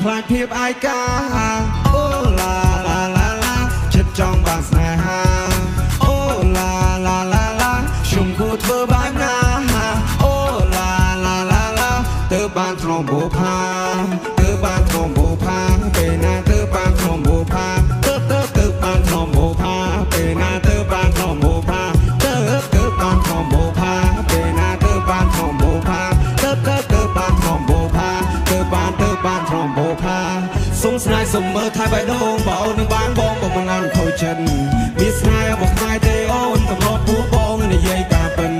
ខ្លាចភាពឯកាអូឡាឡាឡាឡាចិត្តចង់បានស្នេហាអូឡាឡាឡាឡាខ្ញុំគួរធ្វើបែបណាអូឡាឡាឡាឡាទើបបានធ្នមបុផាទើបបានធ្នមបុផាពេលណាទើបបានធ្នមបុផាទើបបានធ្នមបុផាពេលណាទើបបានធ្នមបុផាទើបបានធ្នមបុផាពេលណាទើបបានធ្នមបុផាទើបបានធ្នមបុផាទើបបានធ្នមបុផាសុំស្នេហ៍សុំមើលថៃបៃដងបើអូននឹងបានបងក៏មិនអន់ខូចចិត្តមានស្នេហ៍របស់ស្នេហ៍ទេអូនកំឡោះពោះបងនិយាយតាមពិន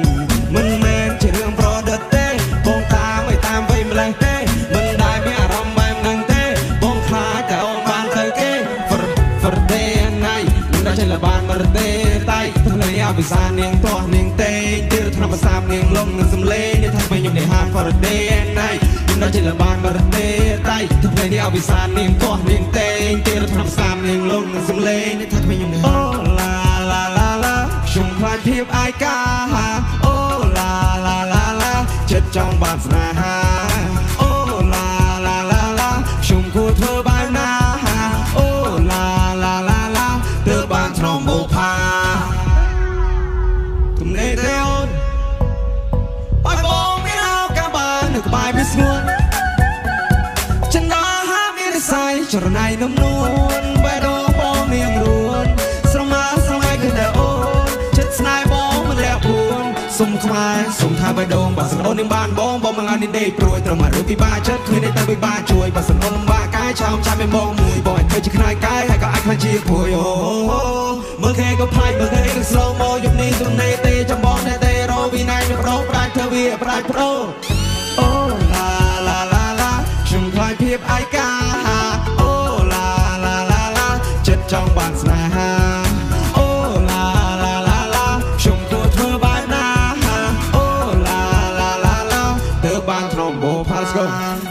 មិនមែនជារឿងប្រឌិតទេបងតាមឲ្យតាមវ័យម្លេះទេមិនដែលមានអារម្មណ៍បែបហ្នឹងទេបងខ្លាចតែអូនបានទៅគេ for day and night មិនដែលចេះលបានមរទេតៃថ្លៃអវិសានាងទាស់នាងទេទីរធម្មសាមនាងលងនឹងសំលេងនេះថាខ្ញុំនេះហាន for day and night មិនដែលចេះលបានមរទេតៃថ្លៃអវិសានាងទាស់នាងទេទីរធម្មសាមនាងលងនឹងសំលេងនេះថាខ្ញុំនេះអូឡាឡាឡាឡាខ្ញុំខ្លាចភាពឯកាអូឡាឡាឡាឡាចិត្តចង់បានស្នេហាអូឡាឡាឡាឡាខ្ញុំគួរធ្វើបែបណាអូឡាឡាឡាឡាទើបបានធ្នមបុផាទំនេរទេអូនបាយបងមានឱកាសបាននៅក្បែរមានស្ងួនចិនដល់ហាមាននិស័យចរណៃនំនួនបែរដងបងនាងរួនស្រមើស្រមៃគឺតែអូនចិត្តស្នេហ៍បងមិនលះពួនសុំខ្មែរសុំថាបេះដូងបើសិនអូននឹងបានបងមិនឲ្យនេះដេកព្រួយត្រូវមករួចពីបាចិត្តឃើញតែពីបាជួយបើសិនអូនលំបាកកាយឆោមចាំឲ្យបងមួយបងឲ្យធ្វើជាខ្នើយកាយហើយក៏អាចខ្លាចជាព្រួយអូមើលគេក៏ផ្លាច់មើលគេក៏ស្លមកយប់នេះទំនេរទេចាំបងតែទេរវិន័យនឹងប្រោផ្ដាច់ធ្វើវាផ្ដាច់ប្រោអូឡាឡាឡាឡាខ្ញុំខ្លាចភាពឯកាអូឡាឡាឡាឡាចិត្តចង់បានស្នេហាអូឡាឡាឡាឡាខ្ញុំគួរធ្វើបែបណាអូឡាឡាឡាឡាទើបបានធ្នមបុផាស្គ